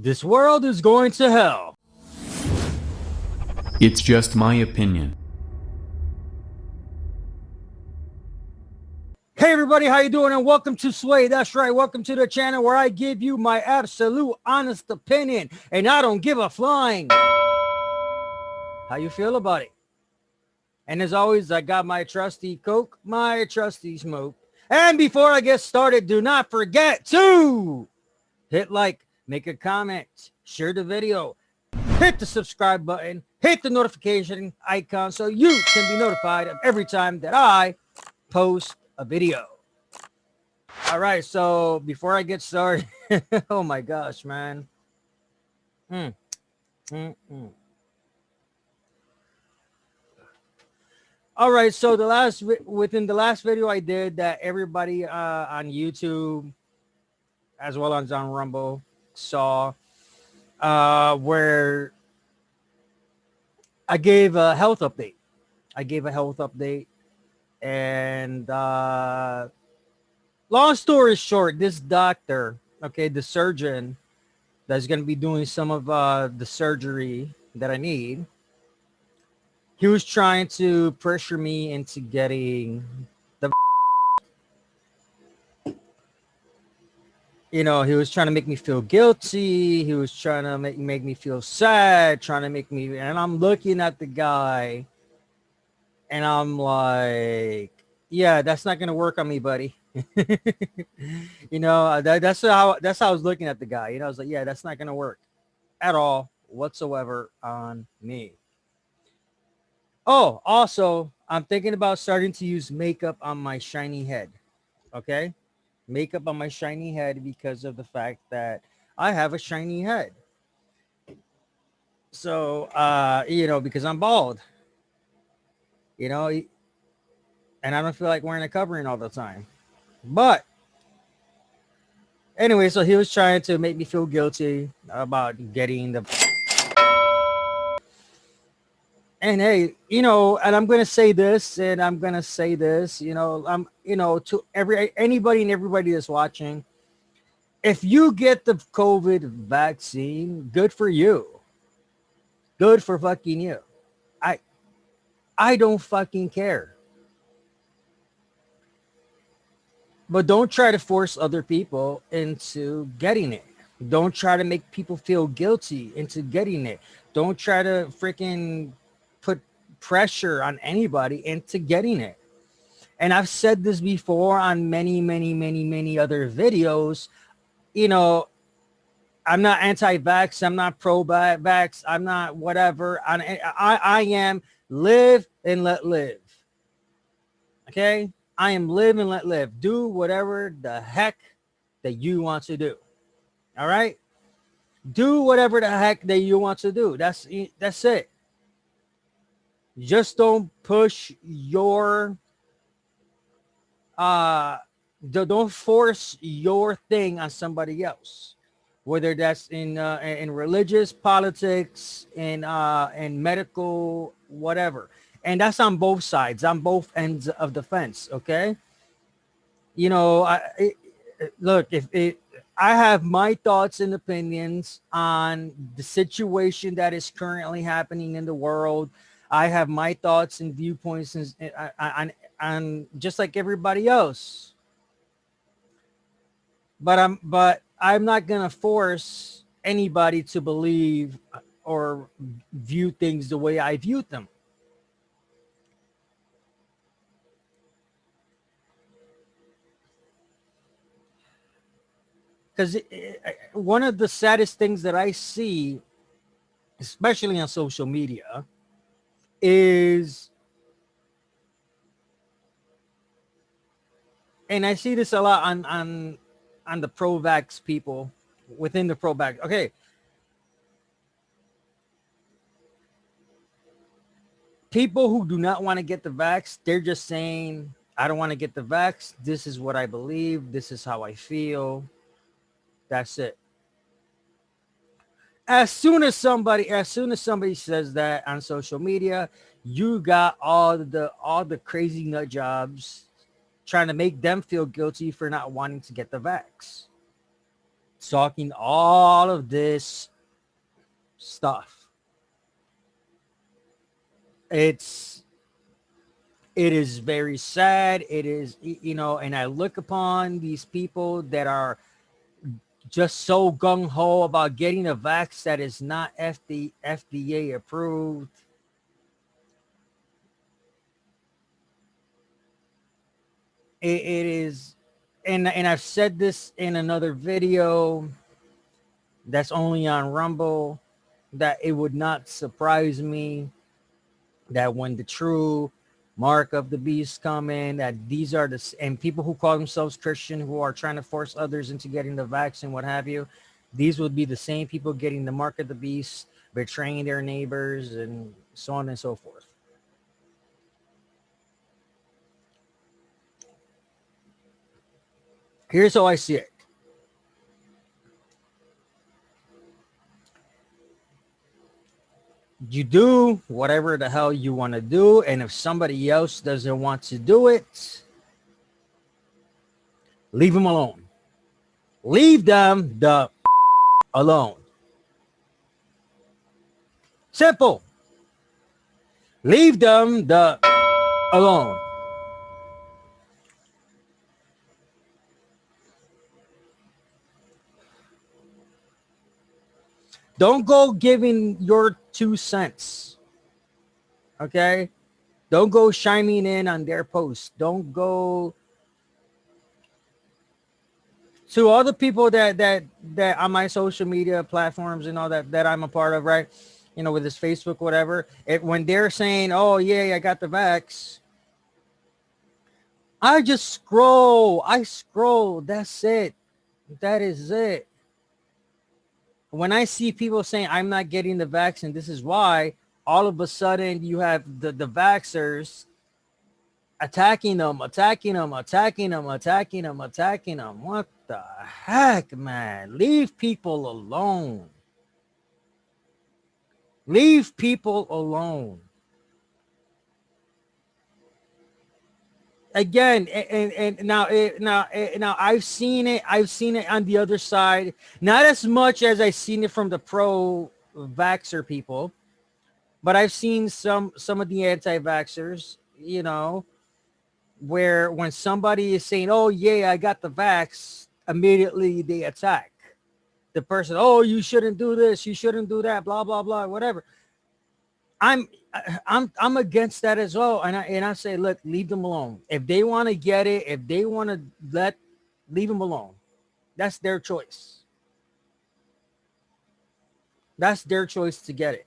This world is going to hell. It's just my opinion. Hey everybody, how you doing? And welcome to Sway. That's right, welcome to the channel where I give you my absolute honest opinion, and I don't give a flying how you feel about it. And as always, I got my trusty Coke, my trusty smoke. And before I get started, do not forget to hit like, make a comment, share the video, hit the subscribe button, hit the notification icon so you can be notified of every time that I post a video. All right, so before I get started, oh my gosh, man. Mm, mm, mm. All right, so within the last video I did that everybody on YouTube as well as on Rumble saw, where I gave a health update. And long story short, this doctor, okay, the surgeon that's going to be doing some of the surgery that I need, he was trying to pressure me into getting the, he was trying to make me feel guilty. He was trying to make me feel sad, trying to make me, and I'm looking at the guy and I'm like, yeah, that's not going to work on me, buddy. That's how I was looking at the guy. I was like, yeah, that's not going to work at all whatsoever on me. Oh, also, I'm thinking about starting to use makeup on my shiny head. Okay. Makeup on my shiny head because of the fact that I have a shiny head. So, because I'm bald, you know, and I don't feel like wearing a covering all the time. But anyway, so he was trying to make me feel guilty about getting the, and hey, and I'm gonna say this, to anybody and everybody that's watching. If you get the COVID vaccine, good for you. Good for fucking you. I I don't fucking care. But don't try to force other people into getting it. Don't try to make people feel guilty into getting it. Don't try to freaking put pressure on anybody into getting it. And I've said this before on many, many, many, many other videos. You know, I'm not anti-vax. I'm not pro-vax. I'm not whatever. I am live and let live. Okay? I am live and let live. Do whatever the heck that you want to do. All right? Do whatever the heck that you want to do. That's it. Just don't push your don't force your thing on somebody else, whether that's in religious, politics, in medical, whatever. And that's on both sides, on both ends of the fence. Okay. Look, I have my thoughts and opinions on the situation that is currently happening in the world. I have my thoughts and viewpoints on just like everybody else. But I'm not gonna force anybody to believe or view things the way I view them. Because one of the saddest things that I see, especially on social media, is, and I see this a lot on the pro-vax people within the pro-vax. Okay, people who do not want to get the vax, they're just saying, I don't want to get the vax. This is what I believe. This is how I feel. That's it. As soon as somebody says that on social media, you got all the crazy nut jobs trying to make them feel guilty for not wanting to get the vax. talking all of this stuff. It is very sad. It is, and I look upon these people that are just so gung-ho about getting a vax that is not FDA approved. It is, and I've said this in another video that's only on Rumble, that it would not surprise me that when the true mark of the beast come in, that these are and people who call themselves Christian, who are trying to force others into getting the vaccine, what have you, these would be the same people getting the mark of the beast, betraying their neighbors, and so on and so forth. Here's how I see it. You do whatever the hell you want to do, and if somebody else doesn't want to do it, leave them alone. Leave them alone. Simple. Leave them alone. Don't go giving your 2 cents. Okay? Don't go chiming in on their posts. Don't go to all the people that on my social media platforms and all that I'm a part of, right? With this Facebook, whatever. When they're saying, "Oh yeah, I got the vax," I just scroll. I scroll. That's it. That is it. When I see people saying I'm not getting the vaccine, this is why, all of a sudden you have the vaxxers attacking them. What the heck, man? Leave people alone. Leave people alone. Again, and now I've seen it on the other side, not as much as I've seen it from the pro vaxxer people, but I've seen some of the anti-vaxxers, where when somebody is saying, "Oh yeah, I got the vax," immediately they attack the person. "Oh, you shouldn't do this, you shouldn't do that, blah blah blah," whatever. I'm against that as well, and I say, look, leave them alone. If they want to get it, if they want to leave them alone. That's their choice. That's their choice to get it.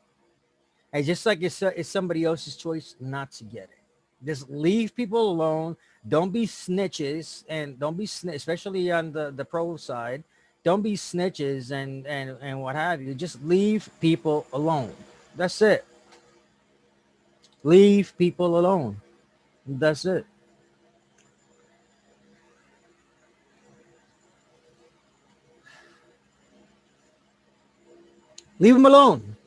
And just like it's somebody else's choice not to get it. Just leave people alone. Don't be snitches, and don't be especially on the pro side. Don't be snitches and what have you. Just leave people alone. That's it. Leave people alone. That's it. Leave them alone.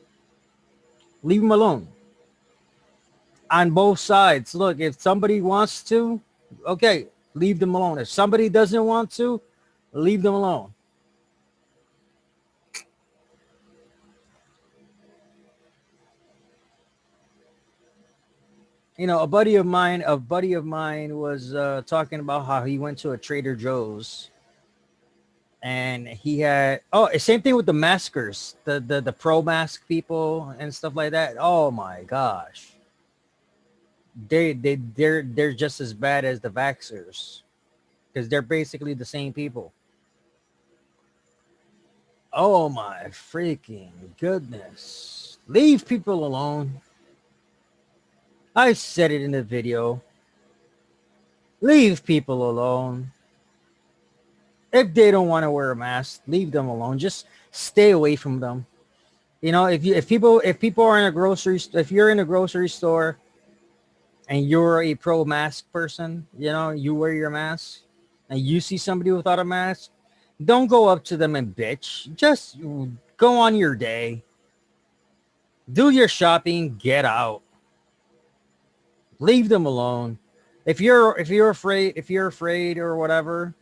Leave them alone. On both sides. Look, if somebody wants to, okay, leave them alone. If somebody doesn't want to, leave them alone. A buddy of mine was talking about how he went to a Trader Joe's, and he had same thing with the maskers, the pro mask people and stuff like that. Oh my gosh, they're just as bad as the vaxxers, because they're basically the same people. Oh my freaking goodness. Leave people alone. I said it in the video. Leave people alone. If they don't want to wear a mask, leave them alone. Just stay away from them. If people are in a grocery, if you're in a grocery store and you're a pro mask person, you wear your mask, and you see somebody without a mask, don't go up to them and bitch. Just go on your day. Do your shopping, get out. Leave them alone. If you're afraid or whatever,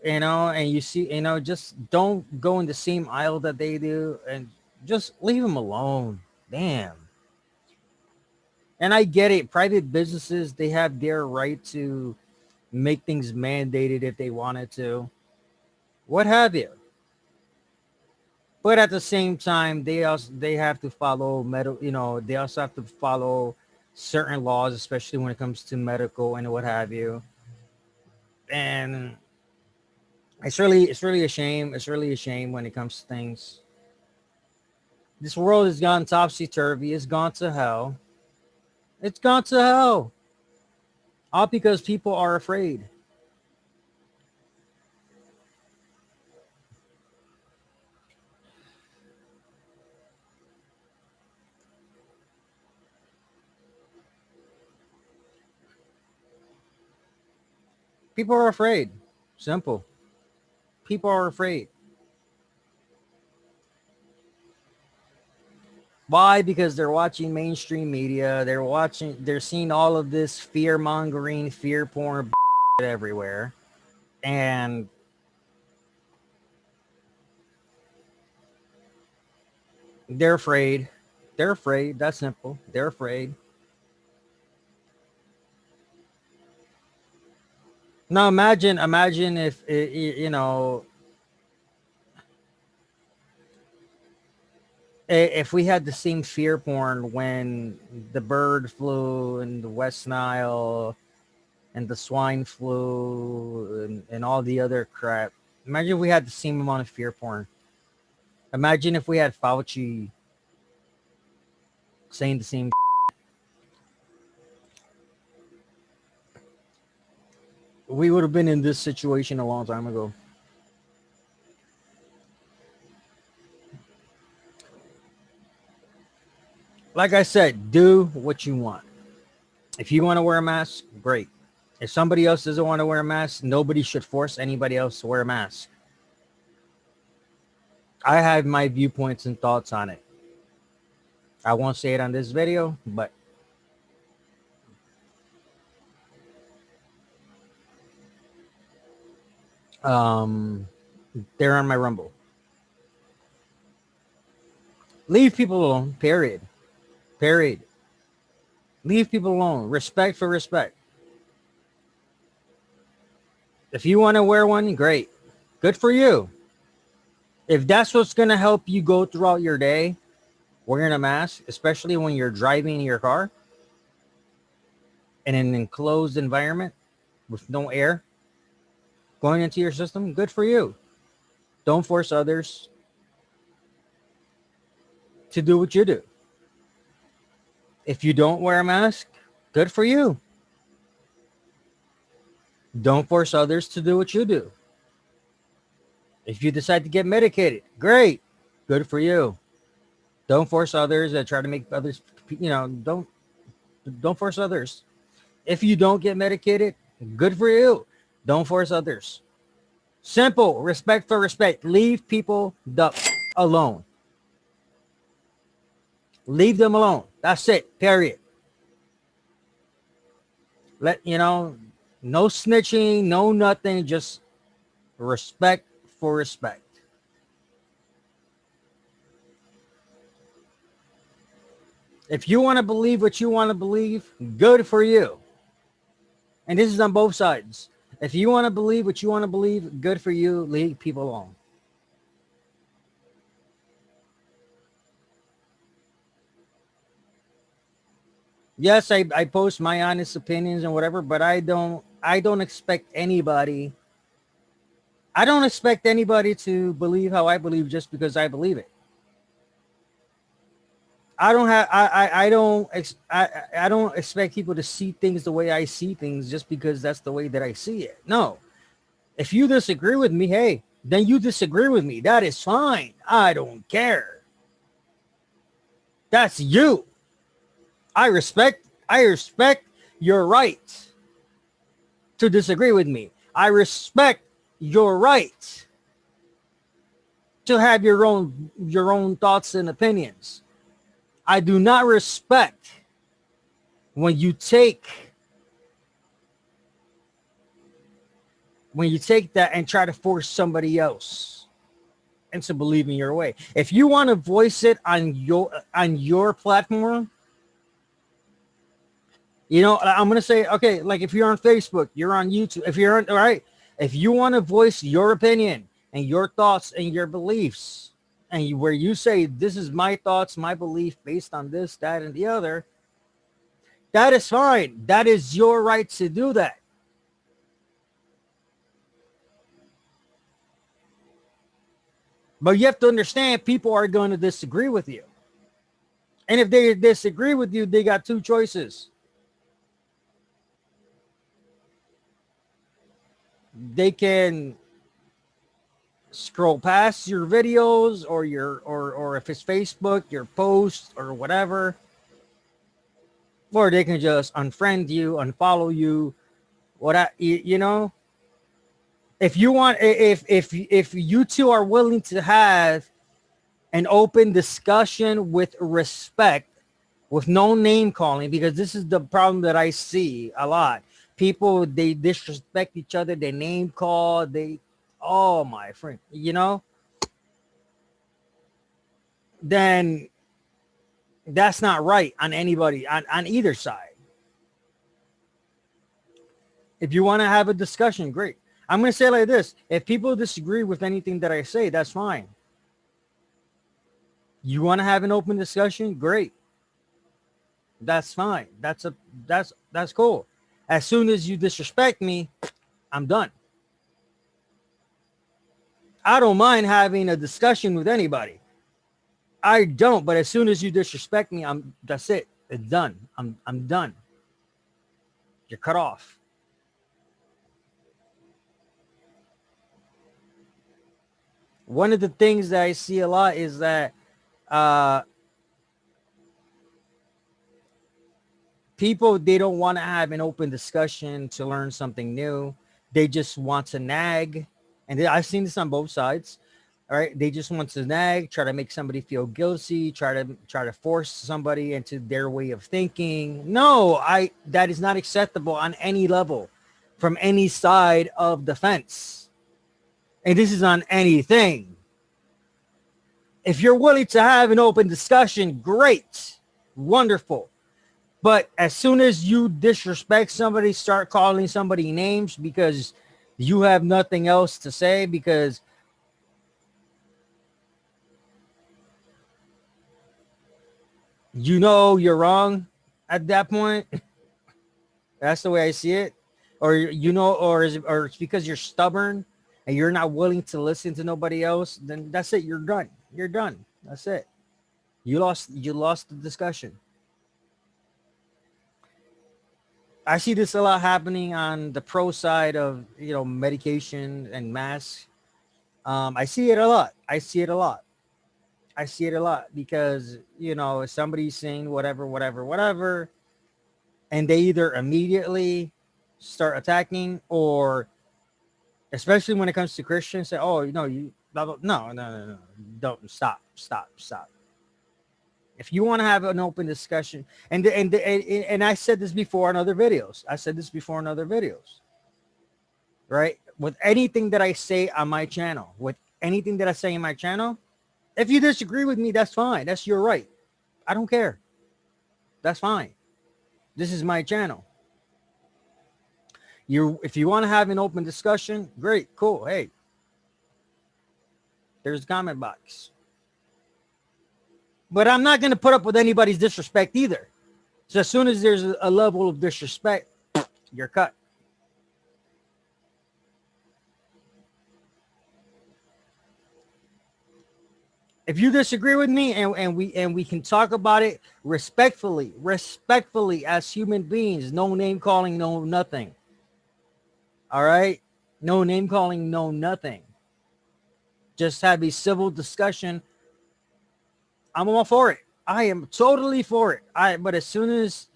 and you see, just don't go in the same aisle that they do, and just leave them alone. Damn. And I get it. Private businesses, they have their right to make things mandated if they wanted to, what have you. But at the same time, they have to follow they also have to follow certain laws, especially when it comes to medical and what have you. And it's really a shame. It's really a shame when it comes to things. This world has gone topsy turvy. It's gone to hell. It's gone to hell. All because people are afraid. People are afraid. Simple. People are afraid. Why? Because they're watching mainstream media. They're seeing all of this fear mongering, fear porn everywhere. And they're afraid. They're afraid. That's simple. They're afraid. Now imagine if if we had the same fear porn when the bird flu and the West Nile and the swine flu and all the other crap. Imagine if we had the same amount of fear porn. Imagine if we had Fauci saying the same. We would have been in this situation a long time ago. Like I said, do what you want. If you want to wear a mask, great. If somebody else doesn't want to wear a mask, nobody should force anybody else to wear a mask. I have my viewpoints and thoughts on it. I won't say it on this video, but um, they're on my Rumble. Leave people alone, period. Period. Leave people alone. Respect for respect. If you want to wear one, great. Good for you. If that's what's going to help you go throughout your day, wearing a mask, especially when you're driving your car in an enclosed environment with no air going into your system, good for you. Don't force others to do what you do. If you don't wear a mask, good for you. Don't force others to do what you do. If you decide to get medicated, great. Good for you. Don't force others that try to make others, don't force others. If you don't get medicated, good for you. Don't force others. Simple. Respect for respect. Leave people alone. Leave them alone. That's it. Period. No snitching, no nothing. Just respect for respect. If you want to believe what you want to believe, good for you. And this is on both sides. If you want to believe what you want to believe, good for you. Leave people alone. Yes, I post my honest opinions and whatever, but I don't expect anybody to believe how I believe just because I believe it. I don't expect people to see things the way I see things just because that's the way that I see it. No. If you disagree with me, hey, then you disagree with me. That is fine. I don't care. That's you. I respect your right to disagree with me. I respect your right to have your own thoughts and opinions. I do not respect when you take when you take that and try to force somebody else into believing your way. If you want to voice it on your platform, you know, I'm gonna say, okay, like if you're on Facebook, you're on YouTube, if you're on, all right, if you want to voice your opinion and your thoughts and your beliefs, and where you say this is my thoughts, my belief based on this, that, and the other, that is fine. That is your right to do that. But you have to understand people are going to disagree with you. And if they disagree with you, they got two choices. They can scroll past your videos or or if it's Facebook, your posts or whatever. Or they can just unfriend you, unfollow you, you know. If you want, if you two are willing to have an open discussion with respect, with no name calling, because this is the problem that I see a lot. People, they disrespect each other, they name call, oh my friend, you know, then that's not right on anybody, on either side. If you want to have a discussion, great. I'm going to say it like this. If people disagree with anything that I say, that's fine. You want to have an open discussion? Great. That's fine. That's cool. As soon as you disrespect me, I'm done. I don't mind having a discussion with anybody. I don't, but as soon as you disrespect me, that's it. It's done. I'm done. You're cut off. One of the things that I see a lot is that people, they don't want to have an open discussion to learn something new. They just want to nag. And I've seen this on both sides. All right. They just want to nag, try to make somebody feel guilty, try to force somebody into their way of thinking. No, that is not acceptable on any level from any side of the fence. And this is on anything. If you're willing to have an open discussion, great, wonderful. But as soon as you disrespect somebody, start calling somebody names because you have nothing else to say, because you know you're wrong at that point. That's the way I see it. Or you know, or it's because you're stubborn and you're not willing to listen to nobody else, then that's it. You're done. You're done. That's it. You lost the discussion. I see this a lot happening on the pro side of, you know, medication and masks. I see it a lot. I see it a lot. I see it a lot because, you know, if somebody's saying whatever, and they either immediately start attacking, or especially when it comes to Christians, say, oh, you know, you blah, blah. No, don't stop. If you want to have an open discussion, and I said this before in other videos. Right? With anything that I say on my channel, with anything that I say in my channel, if you disagree with me, that's fine. That's your right. I don't care. That's fine. This is my channel. If you want to have an open discussion, great, cool. Hey, there's a comment box. But I'm not going to put up with anybody's disrespect either. So as soon as there's a level of disrespect, you're cut. If you disagree with me and we can talk about it respectfully as human beings, no name calling, no nothing. All right? No name calling, no nothing. Just have a civil discussion. I'm all for it. I am totally for it. But as soon as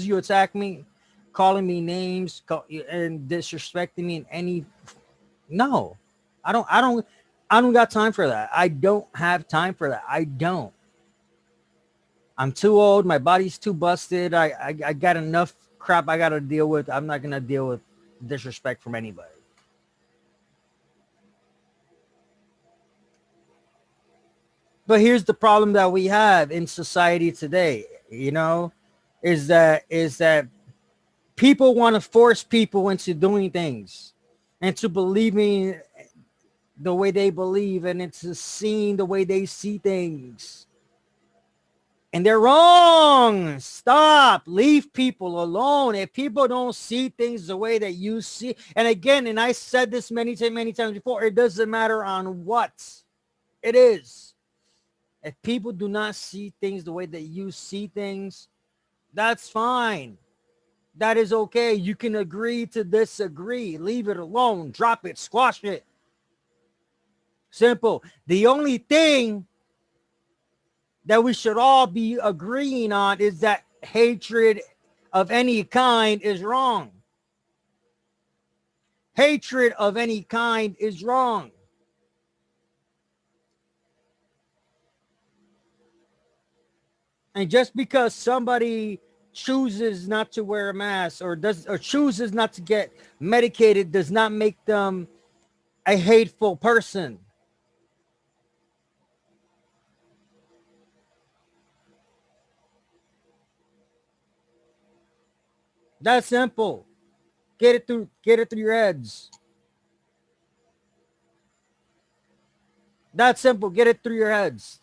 you attack me, calling me names and disrespecting me in any, no, I don't got time for that. I don't have time for that. I don't. I'm too old. My body's too busted. I got enough crap I got to deal with. I'm not going to deal with disrespect from anybody. But here's the problem that we have in society today, you know, is that people want to force people into doing things and to believing the way they believe and into seeing the way they see things. And they're wrong. Stop. Leave people alone. If people don't see things the way that you see, and again, and I said this many times before, it doesn't matter on what it is. If people do not see things the way that you see things, that's fine. That is okay. You can agree to disagree. Leave it alone. Drop it. Squash it. Simple. The only thing that we should all be agreeing on is that hatred of any kind is wrong. Hatred of any kind is wrong. And just because somebody chooses not to wear a mask or chooses not to get medicated does not make them a hateful person. That's simple. Get it through your heads. That's simple. Get it through your heads.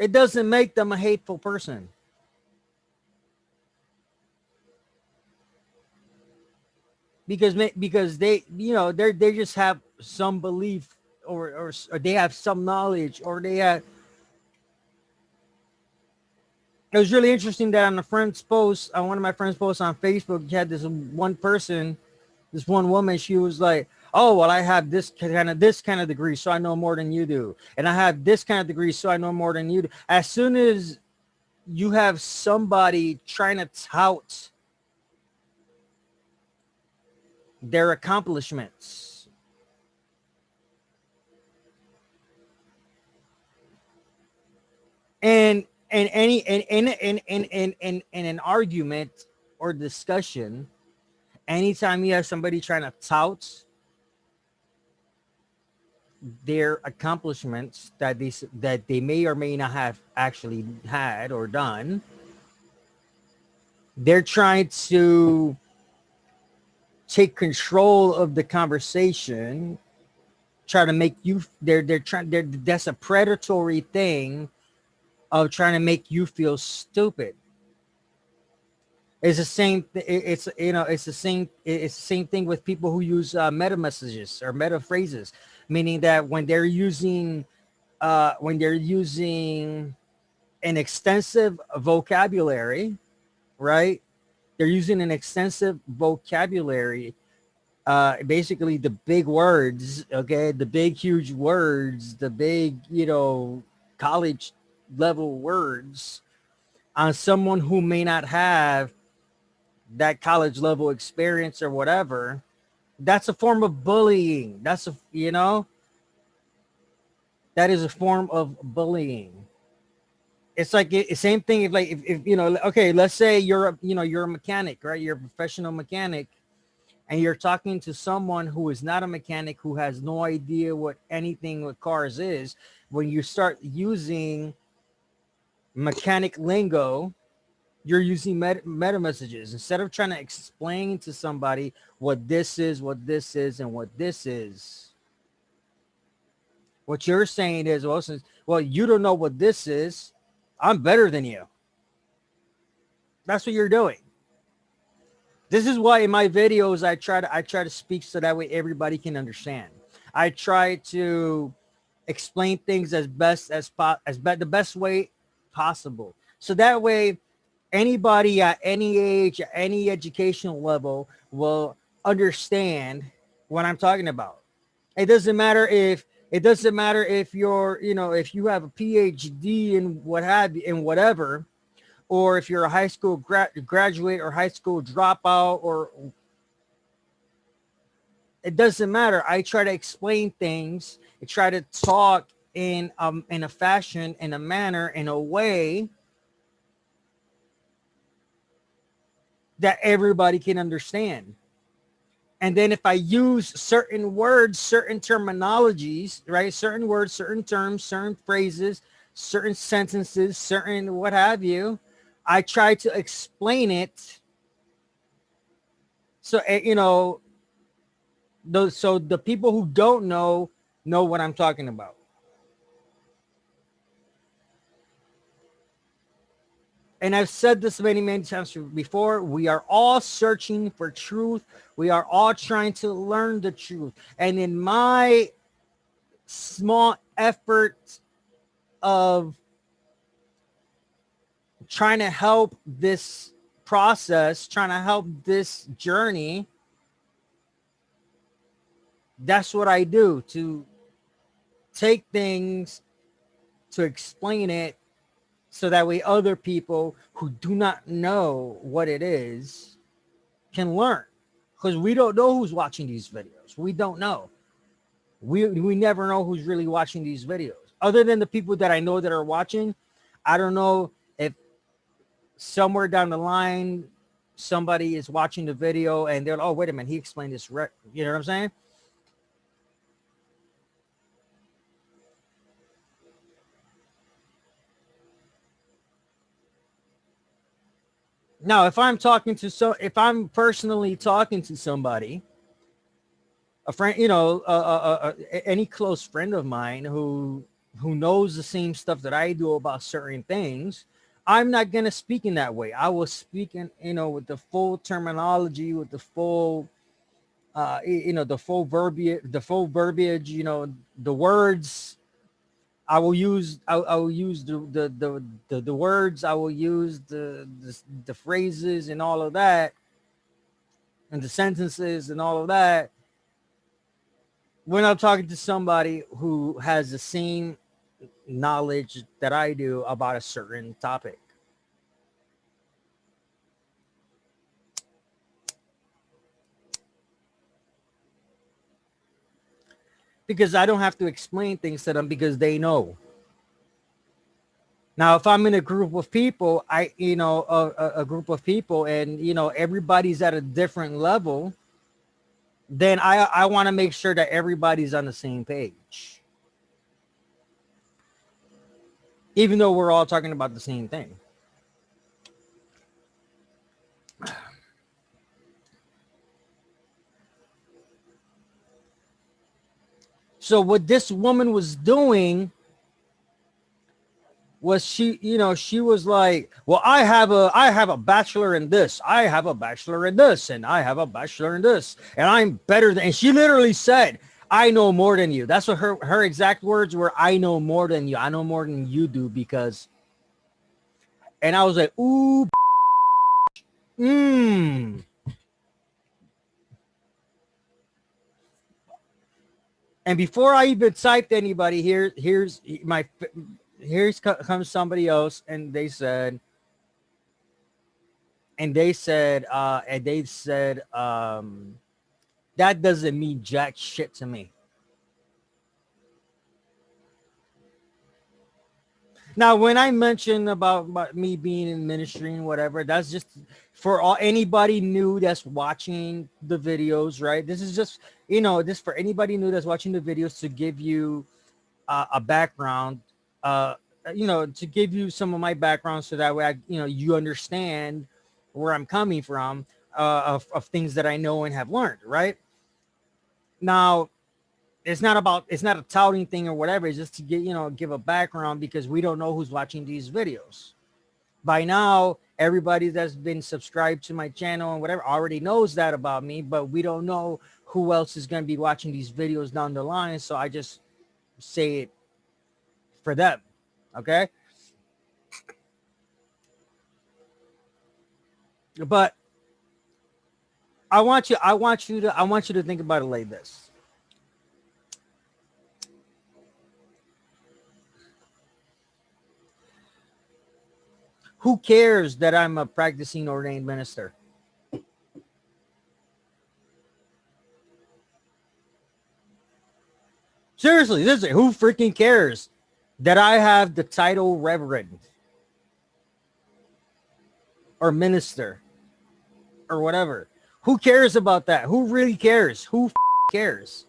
It doesn't make them a hateful person. Because they, you know, they just have some belief or they have some knowledge or they have. It was really interesting that on a friend's post, on one of my friend's posts on Facebook, you had this one person, this one woman. She was like, "Oh, well, I have this kind of degree, so I know more than you do, and I have this kind of degree, so I know more than you do." As soon as you have somebody trying to tout their accomplishments, and in an argument or discussion, anytime you have somebody trying to tout their accomplishments that they may or may not have actually had or done, they're trying to take control of the conversation, try to make you that's a predatory thing of trying to make you feel stupid. It's the same. It's, you know, it's the same. It's the same thing with people who use meta messages or meta phrases, meaning that when they're using an extensive vocabulary, right? They're using an extensive vocabulary. Basically, the big words, okay, the big huge words, the big, you know, college level words on someone who may not have that college level experience or whatever. That's a form of bullying. That's a, you know, that is a form of bullying. It's like same thing if you know, okay, let's say you're a mechanic, right? You're a professional mechanic, and you're talking to someone who is not a mechanic, who has no idea what anything with cars is. When you start using mechanic lingo, you're using meta messages instead of trying to explain to somebody what this is, and what this is. What you're saying is, well, you don't know what this is. I'm better than you. That's what you're doing. This is why in my videos I try to speak so that way everybody can understand. I try to explain things as best as the best way possible. So that way anybody at any age, at any educational level will understand what I'm talking about. It doesn't matter if you're, you know, if you have a PhD in what have you, in whatever, or if you're a high school graduate or high school dropout, or it doesn't matter. I try to explain things. I try to talk in a fashion, in a manner, in a way that everybody can understand. And then if I use certain words, certain terminologies, right? Certain words, certain terms, certain phrases, certain sentences, certain what have you, I try to explain it. So, so the people who don't know what I'm talking about. And I've said this many, many times before. We are all searching for truth. We are all trying to learn the truth. And in my small effort of trying to help this process, trying to help this journey, that's what I do, to take things, to explain it, so that way other people who do not know what it is can learn. Because we don't know who's watching these videos. We don't know. We never know who's really watching these videos. Other than the people that I know that are watching, I don't know if somewhere down the line somebody is watching the video and they're, oh, wait a minute, he explained this right. You know what I'm saying? Now, if I'm personally talking to somebody, a friend, any close friend of mine who knows the same stuff that I do about certain things, I'm not gonna speak in that way. I will speak in, with the full terminology, with the full, the full verbiage, the words. I will use the words. I will use the phrases and all of that, and the sentences and all of that, when I'm talking to somebody who has the same knowledge that I do about a certain topic. Because I don't have to explain things to them, because they know. Now, if I'm in a group of people, a group of people, and everybody's at a different level, then I want to make sure that everybody's on the same page, even though we're all talking about the same thing. So what this woman was doing was, she was like, well, I have a bachelor in this, I have a bachelor in this, and I have a bachelor in this, and I'm better than, and she literally said, I know more than you. That's what her exact words were. I know more than you. I know more than you do, because, and I was like, ooh, and before I even typed anybody, here's comes somebody else, and they said, that doesn't mean jack shit to me. Now, when I mentioned about me being in ministry and whatever, that's just for anybody new that's watching the videos, right? This is just, this for anybody new that's watching the videos, to give you a background, to give you some of my background, so that way you understand where I'm coming from, of things that I know and have learned, right? Now, it's not a touting thing or whatever. It's just to give a background, because we don't know who's watching these videos. By now, everybody that's been subscribed to my channel and whatever already knows that about me, but we don't know who else is going to be watching these videos down the line. So I just say it for them. Okay. But I want you to think about it like this. Who cares that I'm a practicing ordained minister? Seriously, who freaking cares that I have the title reverend or minister or whatever? Who cares about that? Who really cares? Who cares?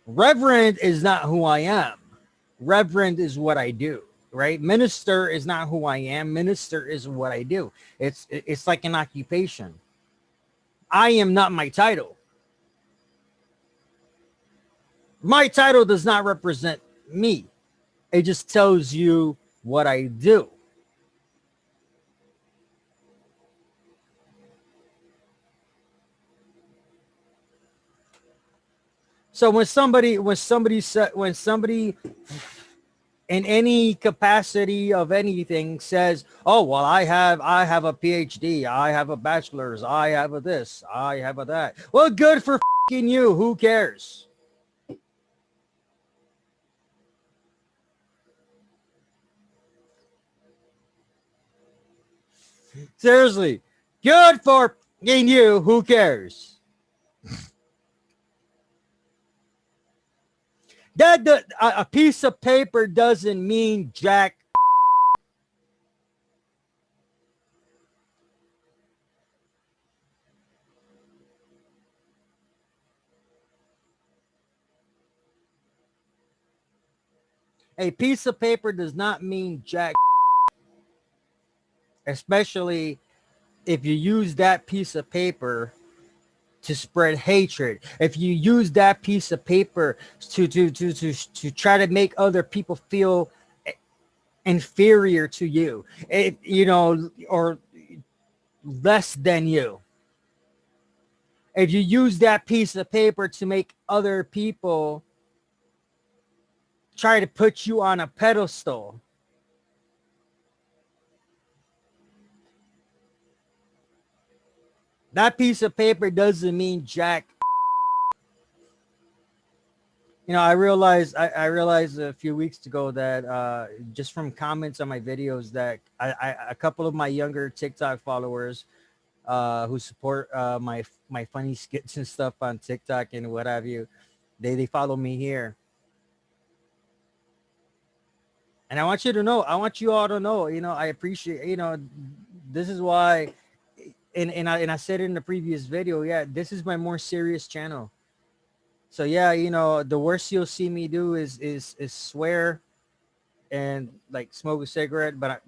Reverend is not who I am. Reverend is what I do, right? Minister is not who I am. Minister is what I do. It's like an occupation. I am not my title. My title does not represent me. It just tells you what I do. So when somebody in any capacity of anything says, "Oh, well, I have a PhD, I have a bachelor's, I have a this, I have a that." Well, good for you. Who cares? Seriously, good for you. Who cares? A piece of paper doesn't mean jack. A piece of paper does not mean jack, especially if you use that piece of paper to spread hatred. If you use that piece of paper to try to make other people feel inferior to you, or less than you. If you use that piece of paper to make other people try to put you on a pedestal, that piece of paper doesn't mean jack. I realized a few weeks ago that just from comments on my videos that a couple of my younger TikTok followers who support my funny skits and stuff on TikTok and what have you, they follow me here. And I want you all to know, I appreciate, this is why, and I said it in the previous video, yeah, this is my more serious channel. So yeah, the worst you'll see me do is swear and like smoke a cigarette, but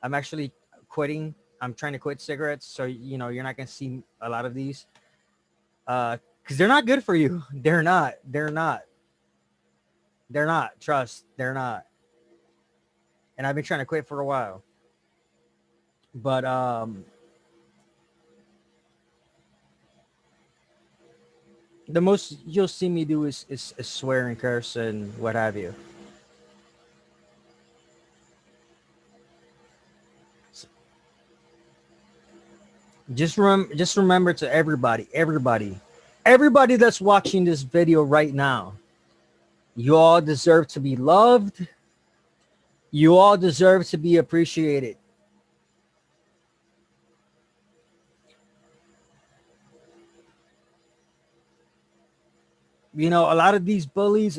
I'm actually quitting. I'm trying to quit cigarettes. So, you're not going to see a lot of these, cause they're not good for you. They're not, trust, they're not. And I've been trying to quit for a while, but, the most you'll see me do is swear and curse and what have you. Just remember to everybody that's watching this video right now, you all deserve to be loved. You all deserve to be appreciated. A lot of these bullies,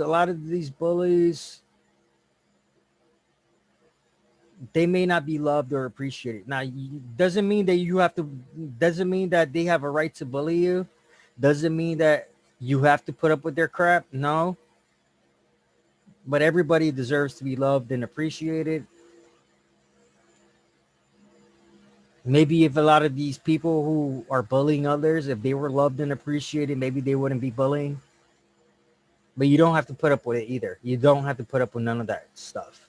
they may not be loved or appreciated. Now, doesn't mean that they have a right to bully you. Doesn't mean that you have to put up with their crap. No. But everybody deserves to be loved and appreciated. Maybe if a lot of these people who are bullying others, if they were loved and appreciated, maybe they wouldn't be bullying. But you don't have to put up with it either. You don't have to put up with none of that stuff.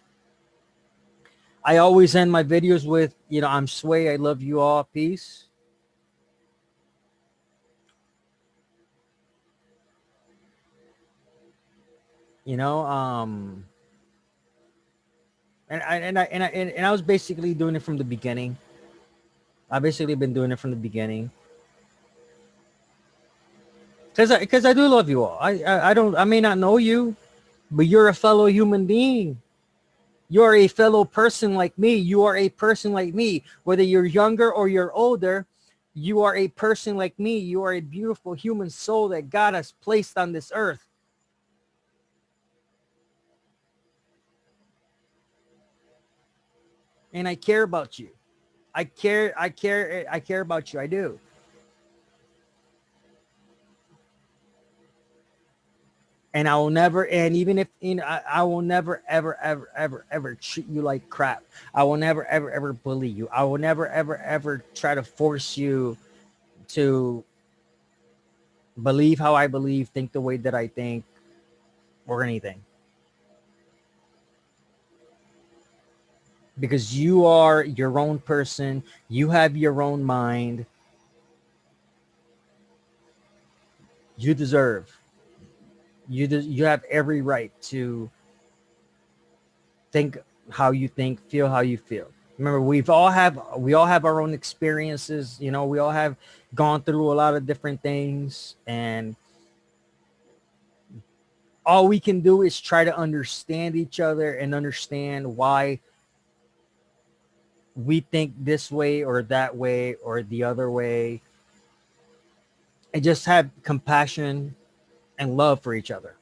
I always end my videos with, I'm Sway. I love you all. Peace. And I was basically doing it from the beginning. I've basically been doing it from the beginning. Because I do love you all. I may not know you, but you're a fellow human being. You're a fellow person like me. You are a person like me. Whether you're younger or you're older, you are a person like me. You are a beautiful human soul that God has placed on this earth. And I care about you. I care about you. I do. And I will never, and even if I will never ever treat you like crap. I will never ever bully you. I will never ever try to force you to believe how I believe, think the way that I think, or anything. Because you are your own person, you have your own mind, you deserve, you have every right to think how you think, feel how you feel. Remember, we all have our own experiences. We all have gone through a lot of different things, and all we can do is try to understand each other and understand why we think this way or that way or the other way, and just have compassion and love for each other.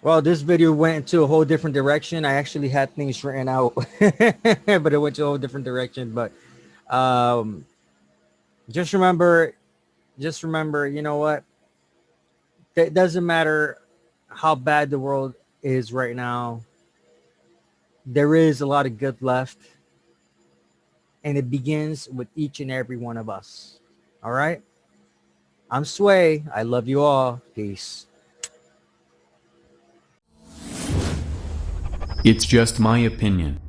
Well, this video went into a whole different direction. I actually had things written out, but it went to a whole different direction. But um, just remember, you know what? It doesn't matter how bad the world is right now. There is a lot of good left, and it begins with each and every one of us. All right? I'm Sway. I love you all. Peace. It's just my opinion.